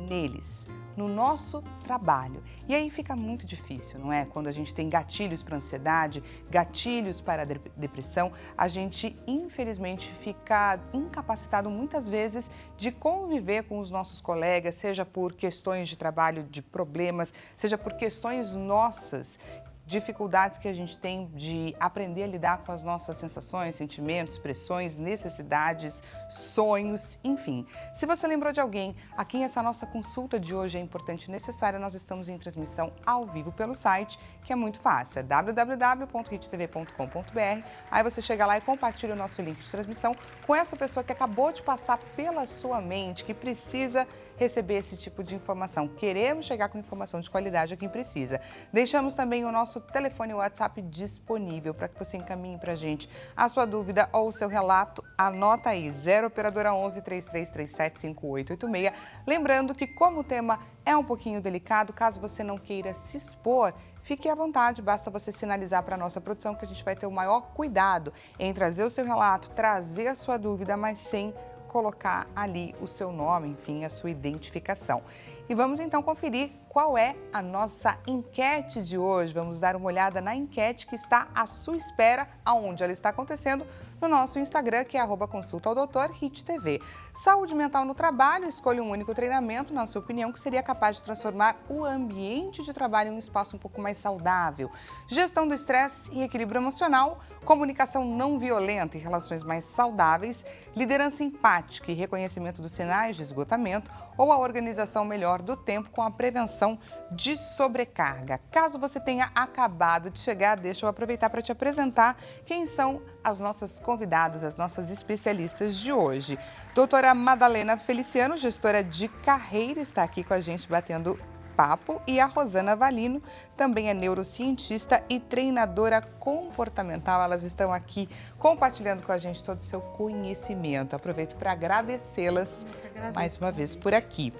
neles, no nosso trabalho. E aí fica muito difícil, não é? Quando a gente tem gatilhos para ansiedade, gatilhos para a depressão, a gente, infelizmente, fica incapacitado muitas vezes de conviver com os nossos colegas, seja por questões de trabalho, de problemas, seja por questões nossas, dificuldades que a gente tem de aprender a lidar com as nossas sensações, sentimentos, pressões, necessidades, sonhos, enfim. Se você lembrou de alguém a quem essa nossa consulta de hoje é importante e necessária, nós estamos em transmissão ao vivo pelo site, que é muito fácil, é www.hittv.com.br. Aí você chega lá e compartilha o nosso link de transmissão com essa pessoa que acabou de passar pela sua mente, que precisa receber esse tipo de informação. Queremos chegar com informação de qualidade a quem precisa. Deixamos também o nosso telefone e WhatsApp disponível para que você encaminhe para a gente a sua dúvida ou o seu relato. Anota aí, 0 operadora 11 3337 5886. Lembrando que, como o tema é um pouquinho delicado, caso você não queira se expor, fique à vontade, basta você sinalizar para a nossa produção que a gente vai ter o maior cuidado em trazer o seu relato, trazer a sua dúvida, mas sem colocar ali o seu nome, enfim, a sua identificação. E vamos então conferir qual é a nossa enquete de hoje. Vamos dar uma olhada na enquete que está à sua espera, aonde ela está acontecendo, no nosso Instagram, que é @consultaodoutor_hittv. Saúde mental no trabalho, escolha um único treinamento, na sua opinião, que seria capaz de transformar o ambiente de trabalho em um espaço um pouco mais saudável. Gestão do estresse e equilíbrio emocional, comunicação não violenta e relações mais saudáveis, liderança empática e reconhecimento dos sinais de esgotamento, ou a organização melhor do tempo com a prevenção de sobrecarga. Caso você tenha acabado de chegar, deixa eu aproveitar para te apresentar quem são as nossas convidadas, as nossas especialistas de hoje. Doutora Madalena Feliciano, gestora de carreira, está aqui com a gente batendo papo, e a Rosana Valino, também é neurocientista e treinadora comportamental. Elas estão aqui compartilhando com a gente todo o seu conhecimento. Aproveito para agradecê-las mais uma vez por aqui.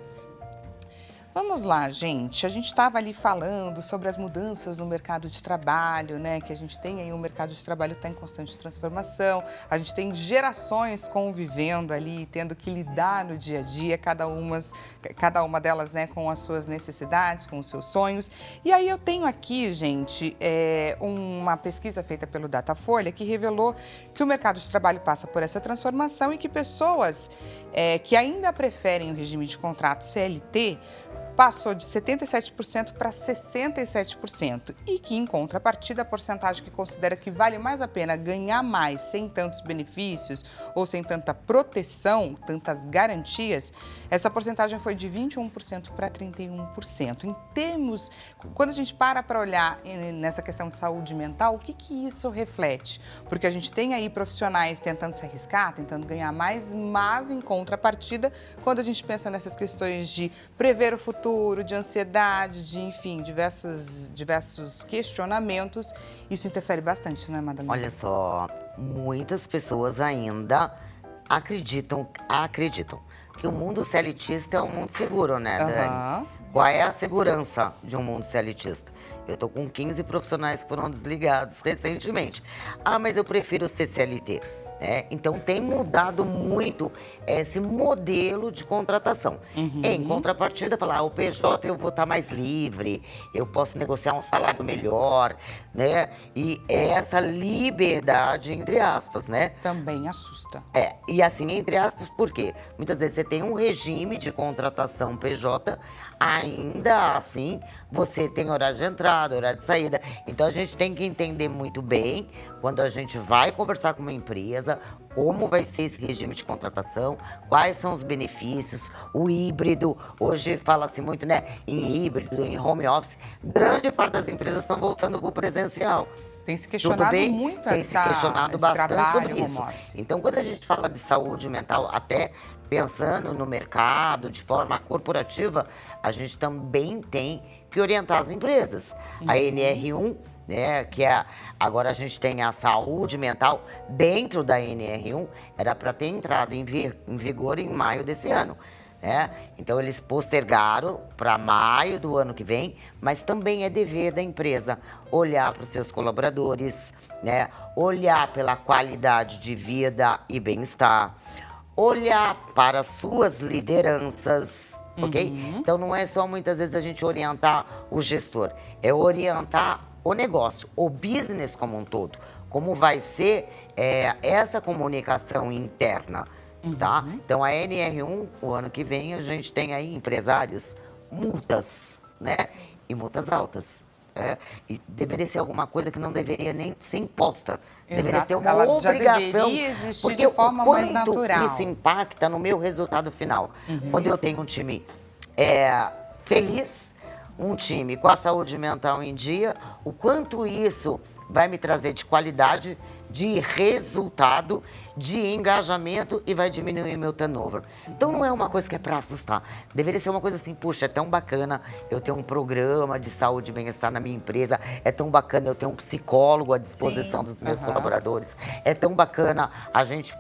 Vamos lá, gente. A gente estava ali falando sobre as mudanças no mercado de trabalho, né? Que a gente tem aí, o mercado de trabalho está em constante transformação. A gente tem gerações convivendo ali, tendo que lidar no dia a dia, cada uma delas, né, com as suas necessidades, com os seus sonhos. E aí eu tenho aqui, gente, uma pesquisa feita pelo Datafolha que revelou que o mercado de trabalho passa por essa transformação e que pessoas que ainda preferem o regime de contrato CLT passou de 77% para 67% e que, em contrapartida, a porcentagem que considera que vale mais a pena ganhar mais sem tantos benefícios ou sem tanta proteção, tantas garantias, essa porcentagem foi de 21% para 31%. Em termos, quando a gente para olhar nessa questão de saúde mental, o que isso reflete? Porque a gente tem aí profissionais tentando se arriscar, tentando ganhar mais, mas, em contrapartida, quando a gente pensa nessas questões de prever o futuro, de ansiedade, de, enfim, diversos questionamentos, isso interfere bastante, não é, Madalena? Olha só, muitas pessoas ainda acreditam que o mundo CLTista é um mundo seguro, né, Dani? Qual é a segurança de um mundo CLTista? Eu tô com 15 profissionais que foram desligados recentemente. Ah, mas eu prefiro ser CLT. Então tem mudado muito esse modelo de contratação. Em contrapartida, falar, o PJ eu vou estar mais livre, eu posso negociar um salário melhor, né? E essa liberdade, entre aspas, né? Também assusta. E assim, entre aspas, por quê? Muitas vezes você tem um regime de contratação PJ, ainda assim você tem horário de entrada, horário de saída. Então a gente tem que entender muito bem, quando a gente vai conversar com uma empresa, como vai ser esse regime de contratação, quais são os benefícios, o híbrido. Hoje fala-se muito, né, em híbrido, em home office. Grande parte das empresas estão voltando para o presencial. Tem se questionado muito Tem se questionado bastante sobre isso. Office. Então, quando a gente fala de saúde mental, até pensando no mercado, de forma corporativa, a gente também tem que orientar as empresas. A NR1 né? Agora a gente tem a saúde mental dentro da NR1, era para ter entrado em vigor em maio desse ano. Então, eles postergaram para maio do ano que vem, mas também é dever da empresa olhar para os seus colaboradores, né? Olhar pela qualidade de vida e bem-estar, olhar para as suas lideranças, ok? Então, não é só muitas vezes a gente orientar o gestor, é orientar o negócio, o business como um todo, como vai ser essa comunicação interna. Tá? Então, a NR1, o ano que vem, a gente tem aí empresários, multas, né? E multas altas. E deveria ser alguma coisa que não deveria nem ser imposta. Exato. Deveria ser uma Ela obrigação. Já deveria existir de forma mais natural. Isso impacta no meu resultado final. Quando eu tenho um time feliz, um time com a saúde mental em dia, o quanto isso vai me trazer de qualidade, de resultado, de engajamento e vai diminuir meu turnover. Então não é uma coisa que é para assustar. Deveria ser uma coisa assim, puxa, é tão bacana eu ter um programa de saúde e bem-estar na minha empresa, é tão bacana eu ter um psicólogo à disposição dos meus colaboradores, é tão bacana a gente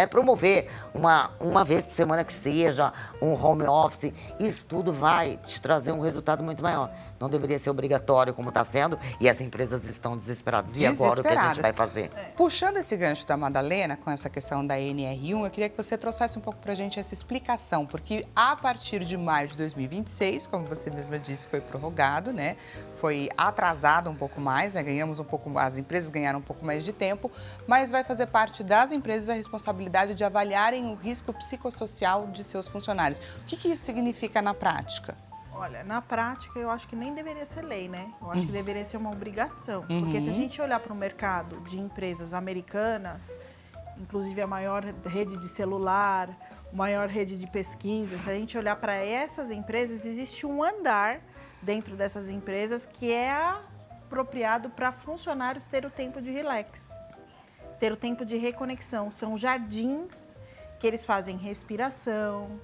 promover uma vez por semana que seja um home office. Isso tudo vai te trazer um resultado muito maior. Não deveria ser obrigatório como está sendo e as empresas estão desesperadas. E agora o que a gente vai fazer? Puxando esse gancho da Madalena com essa questão da NR1, eu queria que você trouxesse um pouco para a gente essa explicação, porque a partir de maio de 2026, como você mesma disse, foi prorrogado, né? Foi atrasado um pouco mais, né? As empresas ganharam um pouco mais de tempo, mas vai fazer parte das empresas a responsabilidade de avaliarem o risco psicossocial de seus funcionários. O que isso significa na prática? Olha, na prática, eu acho que nem deveria ser lei, né? Eu acho que deveria ser uma obrigação. Porque se a gente olhar para o mercado de empresas americanas, inclusive a maior rede de celular, a maior rede de pesquisa, se a gente olhar para essas empresas, existe um andar dentro dessas empresas que é apropriado para funcionários ter o tempo de relax, ter o tempo de reconexão. São jardins que eles fazem respiração,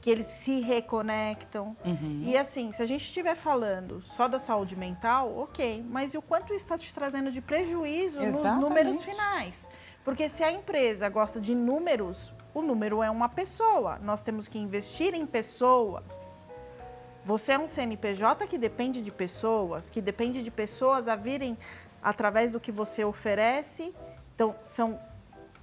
que eles se reconectam. E assim, se a gente estiver falando só da saúde mental, ok, mas e o quanto isso está te trazendo de prejuízo nos números finais? Porque se a empresa gosta de números, o número é uma pessoa. Nós temos que investir em pessoas. Você é um CNPJ que depende de pessoas a virem através do que você oferece. Então, são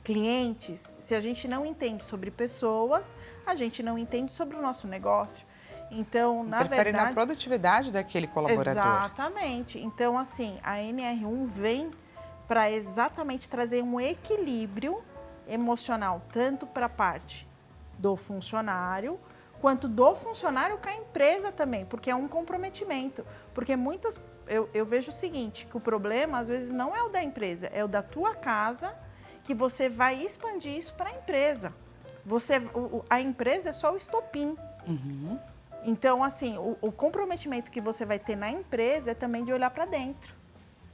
clientes. Se a gente não entende sobre pessoas, a gente não entende sobre o nosso negócio. Então, na verdade... na produtividade daquele colaborador. Exatamente. Então, assim, a NR1 vem para exatamente trazer um equilíbrio emocional, tanto para a parte do funcionário, quanto do funcionário com a empresa também, porque é um comprometimento. Porque eu vejo o seguinte, que o problema, às vezes, não é o da empresa, é o da tua casa, que você vai expandir isso para a empresa. A empresa é só o estopim. Então, assim, o comprometimento que você vai ter na empresa é também de olhar para dentro.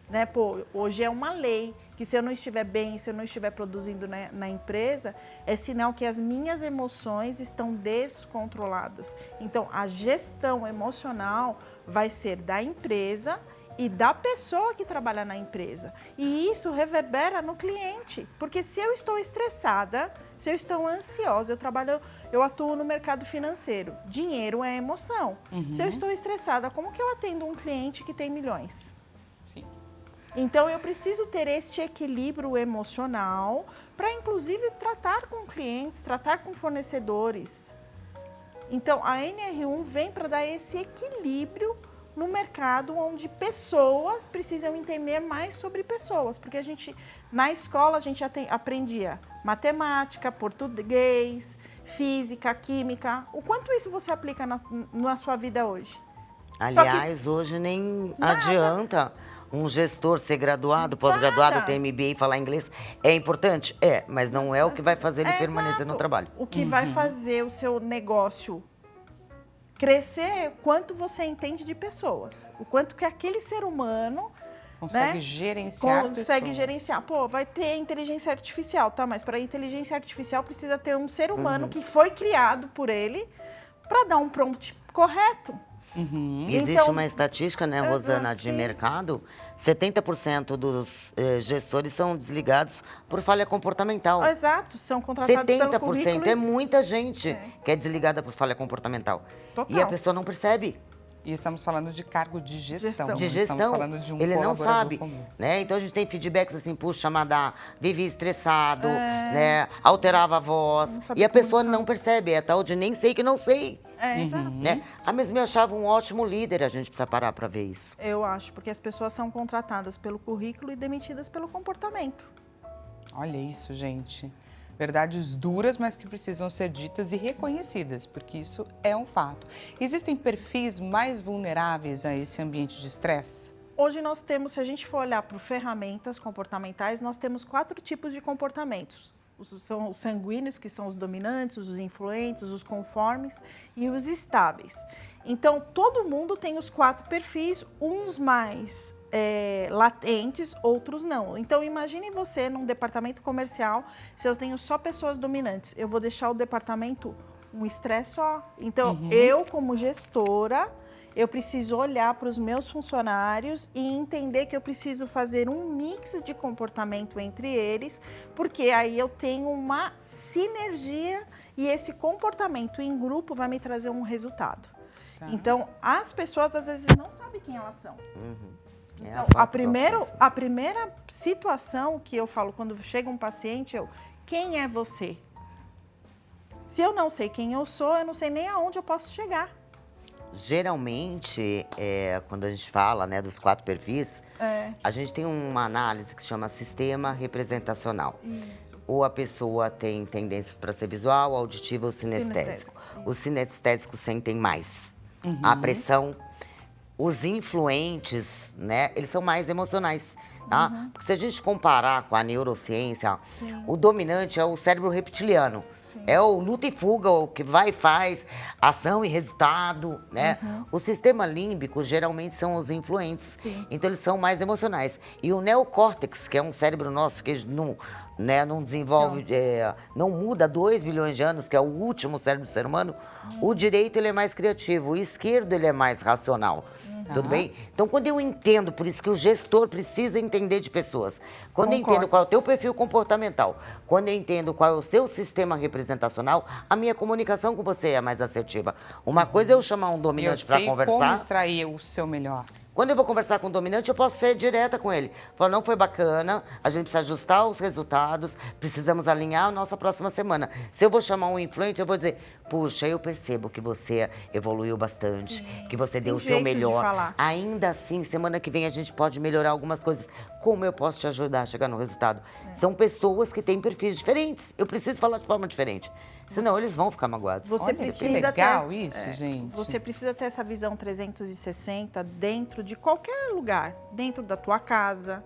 Né? Pô, hoje é uma lei que se eu não estiver bem, se eu não estiver produzindo na empresa, é sinal que as minhas emoções estão descontroladas. Então, a gestão emocional vai ser da empresa e da pessoa que trabalha na empresa. E isso reverbera no cliente, porque se eu estou estressada, se eu estou ansiosa, eu atuo no mercado financeiro. Dinheiro é emoção. Se eu estou estressada, como que eu atendo um cliente que tem milhões? Sim. Então, eu preciso ter este equilíbrio emocional para, inclusive, tratar com clientes, tratar com fornecedores. Então, a NR1 vem para dar esse equilíbrio no mercado onde pessoas precisam entender mais sobre pessoas, porque na escola a gente aprendia matemática, português, física, química. O quanto isso você aplica na sua vida hoje? Aliás, hoje nem adianta um gestor ser graduado, pós-graduado, ter MBA e falar inglês. É importante? É, mas não é o que vai fazer ele permanecer no trabalho. O que vai fazer o seu negócio crescer é o quanto você entende de pessoas. O quanto que aquele ser humano consegue gerenciar gerenciar. Pô, vai ter inteligência artificial, tá? Mas para inteligência artificial precisa ter um ser humano que foi criado por ele para dar um prompt correto. Existe então, uma estatística, né, Rosana, de mercado, 70% dos gestores são desligados por falha comportamental. Exato, são contratados 70% pelo currículo. É muita gente que é desligada por falha comportamental. Total. E a pessoa não percebe. E estamos falando de cargo de gestão. De gestão. Estamos falando de um ele não sabe, comum. Né? Então a gente tem feedbacks assim, puxa, Madá, vivia estressado, né? Alterava a voz. E a pessoa não percebe, é tal de nem sei que não sei. Exato. Né? A mesma eu achava um ótimo líder, a gente precisa parar para ver isso. Eu acho, porque as pessoas são contratadas pelo currículo e demitidas pelo comportamento. Olha isso, gente. Verdades duras, mas que precisam ser ditas e reconhecidas, porque isso é um fato. Existem perfis mais vulneráveis a esse ambiente de estresse? Hoje nós temos, se a gente for olhar para ferramentas comportamentais, nós temos 4 tipos de comportamentos. São os sanguíneos, que são os dominantes, os influentes, os conformes e os estáveis. Então, todo mundo tem os 4 perfis, uns mais latentes, outros não. Então, imagine você num departamento comercial, se eu tenho só pessoas dominantes, eu vou deixar o departamento um estresse só. Então, eu como gestora, eu preciso olhar para os meus funcionários e entender que eu preciso fazer um mix de comportamento entre eles, porque aí eu tenho uma sinergia e esse comportamento em grupo vai me trazer um resultado. Então, as pessoas às vezes não sabem quem elas são. Então, a primeira situação que eu falo quando chega um paciente, quem é você? Se eu não sei quem eu sou, eu não sei nem aonde eu posso chegar. Geralmente, quando a gente fala, né, dos 4 perfis, a gente tem uma análise que chama sistema representacional. Isso. Ou a pessoa tem tendências para ser visual, auditivo ou sinestésico. Os sinestésicos sentem mais a pressão. Os influentes, né, eles são mais emocionais, tá? Porque se a gente comparar com a neurociência, o dominante é o cérebro reptiliano. É o luta e fuga, o que vai e faz, ação e resultado, né? O sistema límbico geralmente são os influentes, então eles são mais emocionais. E o neocórtex, que é um cérebro nosso que não desenvolve, não muda há 2 bilhões de anos, que é o último cérebro do ser humano, o direito ele é mais criativo, o esquerdo ele é mais racional. Tudo bem? Então, quando eu entendo, por isso que o gestor precisa entender de pessoas. Quando eu entendo qual é o teu perfil comportamental, quando eu entendo qual é o seu sistema representacional, a minha comunicação com você é mais assertiva. Uma coisa é eu chamar um dominante para conversar. Como extrair o seu melhor. Quando eu vou conversar com o dominante, eu posso ser direta com ele. Falar, não foi bacana, a gente precisa ajustar os resultados, precisamos alinhar a nossa próxima semana. Se eu vou chamar um influente, eu vou dizer, puxa, eu percebo que você evoluiu bastante, que você deu o seu melhor. Ainda assim, semana que vem a gente pode melhorar algumas coisas. Como eu posso te ajudar a chegar no resultado? São pessoas que têm perfis diferentes. Eu preciso falar de forma diferente. Senão eles vão ficar magoados. Olha, que legal isso, gente. Você precisa ter essa visão 360 dentro de qualquer lugar. Dentro da tua casa,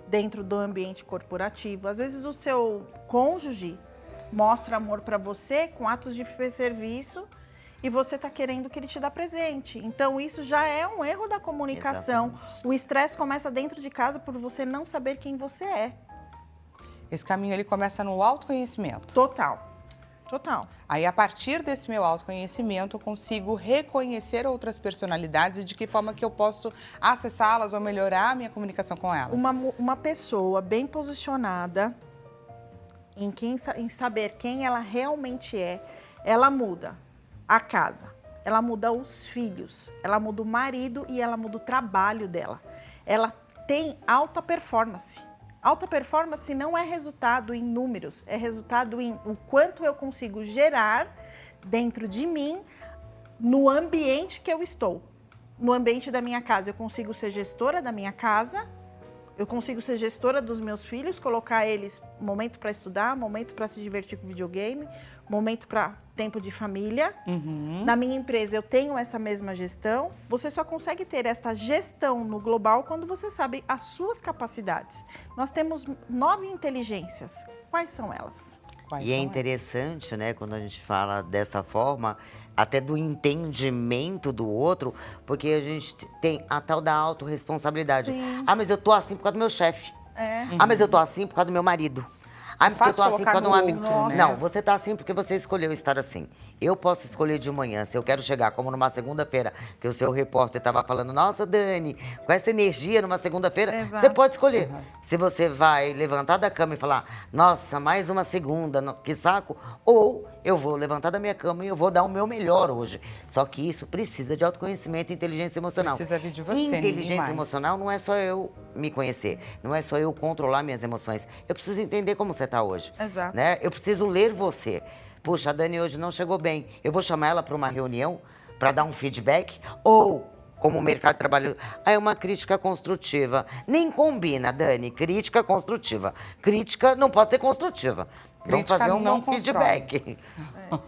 dentro do ambiente corporativo. Às vezes o seu cônjuge mostra amor para você com atos de serviço e você está querendo que ele te dê presente. Então, isso já é um erro da comunicação. Exatamente. O estresse começa dentro de casa por você não saber quem você é. Esse caminho ele começa no autoconhecimento. Total. Aí, a partir desse meu autoconhecimento, eu consigo reconhecer outras personalidades e de que forma que eu posso acessá-las ou melhorar a minha comunicação com elas. Uma pessoa bem posicionada em saber quem ela realmente é, ela muda a casa, ela muda os filhos, ela muda o marido e ela muda o trabalho dela. Ela tem alta performance. Alta performance não é resultado em números, é resultado em o quanto eu consigo gerar dentro de mim, no ambiente que eu estou. No ambiente da minha casa, eu consigo ser gestora da minha casa, eu consigo ser gestora dos meus filhos, colocar eles momento para estudar, momento para se divertir com videogame, momento para tempo de família. Na minha empresa eu tenho essa mesma gestão. Você só consegue ter essa gestão no global quando você sabe as suas capacidades. Nós temos 9 inteligências. Quais são elas? E é interessante, né, quando a gente fala dessa forma, até do entendimento do outro, porque a gente tem a tal da autorresponsabilidade. Sim. Ah, mas eu tô assim por causa do meu chefe. Ah, mas eu tô assim por causa do meu marido. Ah, porque eu tô assim quando um amigo... Né? Não, você tá assim porque você escolheu estar assim. Eu posso escolher de manhã, se eu quero chegar como numa segunda-feira, que o seu repórter estava falando, nossa, Dani, com essa energia numa segunda-feira, você pode escolher. Se você vai levantar da cama e falar, nossa, mais uma segunda, que saco, ou eu vou levantar da minha cama e eu vou dar o meu melhor hoje. Só que isso precisa de autoconhecimento e inteligência emocional. Precisa vir de você, inteligência emocional não é só eu me conhecer, não é só eu controlar minhas emoções. Eu preciso entender como você está hoje. Exato. Né? Eu preciso ler você. Puxa, a Dani hoje não chegou bem. Eu vou chamar ela para uma reunião para dar um feedback? Ou, como o mercado de trabalho, é uma crítica construtiva. Nem combina, Dani, crítica construtiva. Crítica não pode ser construtiva. Vamos fazer um feedback.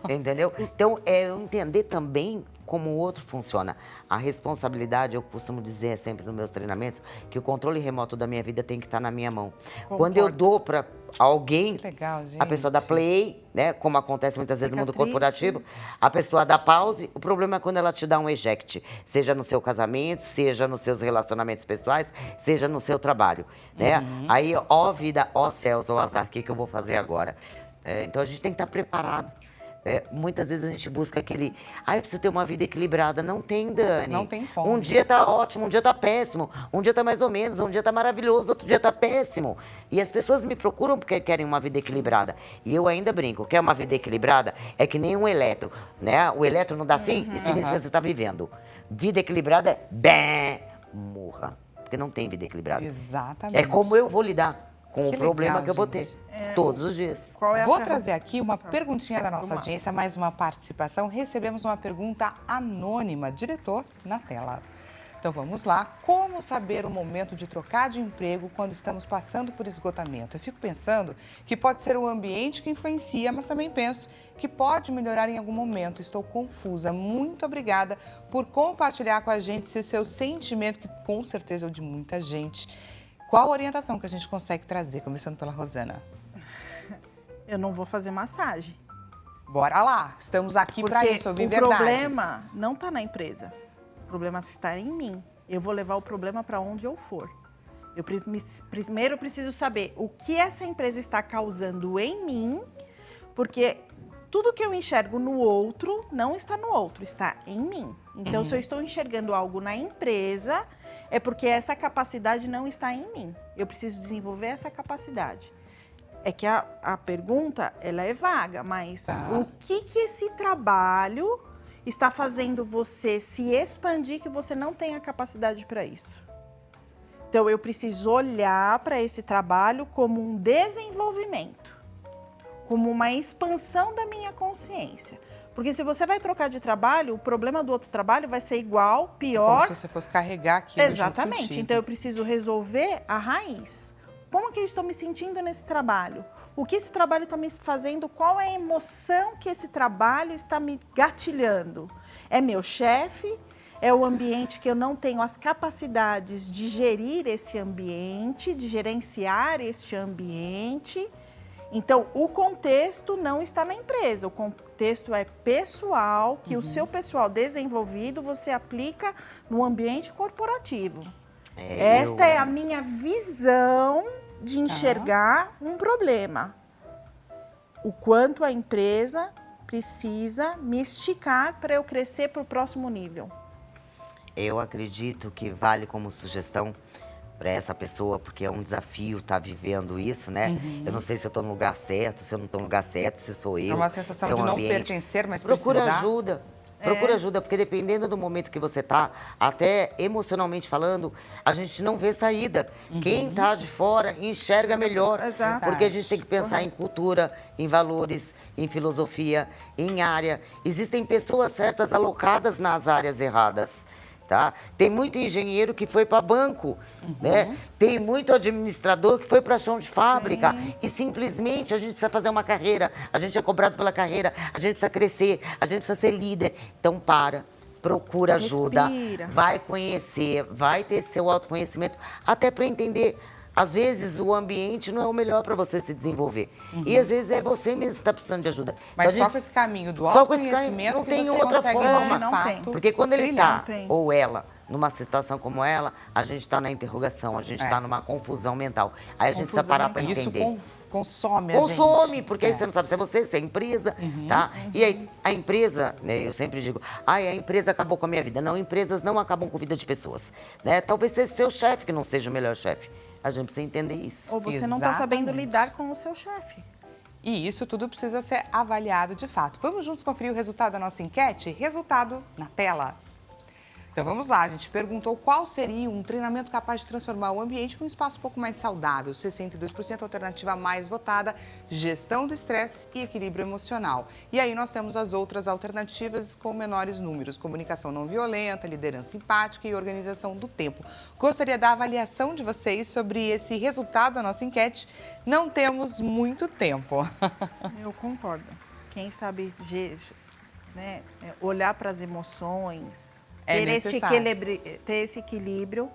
Entendeu? Então, eu entender também como o outro funciona. A responsabilidade, eu costumo dizer sempre nos meus treinamentos, que o controle remoto da minha vida tem que estar na minha mão. Concordo. Quando eu dou para alguém, legal, a pessoa dá play, né, como acontece muitas vezes no mundo corporativo, a pessoa dá pause, o problema é quando ela te dá um eject, seja no seu casamento, seja nos seus relacionamentos pessoais, seja no seu trabalho, né? Aí, ó vida, ó céus, ó azar, o que eu vou fazer agora? Então, a gente tem que estar preparado. Muitas vezes a gente busca aquele... eu preciso ter uma vida equilibrada. Não tem, Dani. Não tem como. Um dia tá ótimo, um dia tá péssimo. Um dia tá mais ou menos, um dia tá maravilhoso, outro dia tá péssimo. E as pessoas me procuram porque querem uma vida equilibrada. E eu ainda brinco, quer uma vida equilibrada? É que nem um eletro, né? O eletro não dá assim, isso significa que você tá vivendo. Vida equilibrada é... bem, morra. Porque não tem vida equilibrada. Exatamente. É como eu vou lidar com o problema que eu vou ter. Gente. Todos os dias. Vou trazer aqui uma perguntinha da nossa audiência, mais uma participação. Recebemos uma pergunta anônima. Diretor, na tela. Então vamos lá. Como saber o momento de trocar de emprego quando estamos passando por esgotamento? Eu fico pensando que pode ser o ambiente que influencia, mas também penso que pode melhorar em algum momento. Estou confusa. Muito obrigada por compartilhar com a gente esse seu sentimento, que com certeza é o de muita gente. Qual a orientação que a gente consegue trazer, começando pela Rosana? Eu não vou fazer massagem. Bora lá, estamos aqui para isso, ouvir verdades. O problema não está na empresa, o problema está em mim. Eu vou levar o problema para onde eu for. Eu primeiro preciso saber o que essa empresa está causando em mim, porque tudo que eu enxergo no outro não está no outro, está em mim. Então, se eu estou enxergando algo na empresa, é porque essa capacidade não está em mim. Eu preciso desenvolver essa capacidade. É que a pergunta, ela é vaga, mas o que esse trabalho está fazendo você se expandir que você não tem a capacidade para isso? Então, eu preciso olhar para esse trabalho como um desenvolvimento, como uma expansão da minha consciência. Porque se você vai trocar de trabalho, o problema do outro trabalho vai ser igual, pior. Como se você fosse carregar aquilo. Exatamente. Então, eu preciso resolver a raiz. Como que eu estou me sentindo nesse trabalho? O que esse trabalho está me fazendo? Qual é a emoção que esse trabalho está me gatilhando? É meu chefe? É o ambiente que eu não tenho as capacidades de gerir esse ambiente, de gerenciar este ambiente? Então, o contexto não está na empresa, o contexto é pessoal, que o seu pessoal desenvolvido você aplica no ambiente corporativo. Esta é a minha visão de enxergar um problema. O quanto a empresa precisa me esticar para eu crescer para o próximo nível. Eu acredito que vale como sugestão para essa pessoa, porque é um desafio estar vivendo isso, né? Eu não sei se eu estou no lugar certo, se eu não estou no lugar certo, se sou eu. É uma sensação de não pertencer, mas procura precisar. ajuda. Procura ajuda, porque dependendo do momento que você tá, até emocionalmente falando, a gente não vê saída. Quem tá de fora enxerga melhor. Exato. Porque a gente tem que pensar em cultura, em valores, em filosofia, em área. Existem pessoas certas alocadas nas áreas erradas. Tá? Tem muito engenheiro que foi para banco, né? Tem muito administrador que foi para chão de fábrica. E simplesmente a gente precisa fazer uma carreira, a gente é cobrado pela carreira, a gente precisa crescer, a gente precisa ser líder. Então procura ajuda, vai conhecer, vai ter seu autoconhecimento, até para entender. Às vezes o ambiente não é o melhor para você se desenvolver. E às vezes é você mesmo que está precisando de ajuda. Mas então, só com esse caminho do autoconhecimento não tem outra forma. Não tem. Porque quando ele está, ou ela, numa situação como ela, a gente está na interrogação, a gente está numa confusão mental. Aí a gente precisa parar para entender. Isso consome a gente. Consome, porque aí você não sabe se é você, se é a empresa, tá? E aí a empresa, né, eu sempre digo, a empresa acabou com a minha vida. Não, empresas não acabam com a vida de pessoas, né? Talvez seja o seu chefe que não seja o melhor chefe. A gente precisa entender isso. Ou você não está sabendo lidar com o seu chefe. E isso tudo precisa ser avaliado de fato. Vamos juntos conferir o resultado da nossa enquete? Resultado na tela. Então vamos lá, a gente perguntou qual seria um treinamento capaz de transformar o ambiente num espaço um pouco mais saudável. 62% alternativa mais votada, gestão do estresse e equilíbrio emocional. E aí nós temos as outras alternativas com menores números, comunicação não violenta, liderança empática e organização do tempo. Gostaria da avaliação de vocês sobre esse resultado da nossa enquete. Não temos muito tempo. Eu concordo. Quem sabe né, olhar para as emoções... Ter esse equilíbrio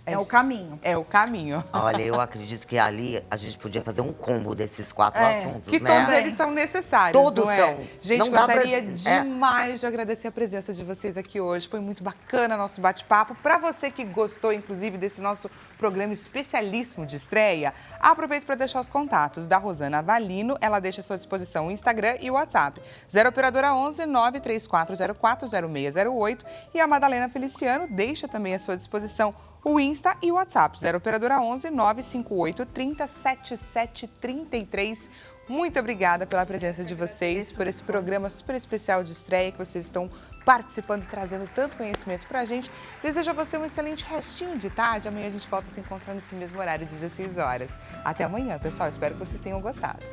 é o caminho. É o caminho. Olha, eu acredito que ali a gente podia fazer um combo desses 4 assuntos, que né? Todos eles são necessários, Todos são. Gente, não gostaria demais de agradecer a presença de vocês aqui hoje. Foi muito bacana nosso bate-papo. Para você que gostou, inclusive, desse nosso programa especialíssimo de estreia, aproveito para deixar os contatos da Rosana Avalino. Ela deixa à sua disposição o Instagram e o WhatsApp. 0 Operadora 11 93404 0608. E a Madalena Feliciano deixa também à sua disposição o Insta e o WhatsApp. 0 Operadora 11 958 30 77 33. Muito obrigada pela presença de vocês, por esse programa super especial de estreia que vocês estão participando e trazendo tanto conhecimento pra gente. Desejo a você um excelente restinho de tarde. Amanhã a gente volta a se encontrar nesse mesmo horário, 16 horas. Até amanhã, pessoal. Espero que vocês tenham gostado.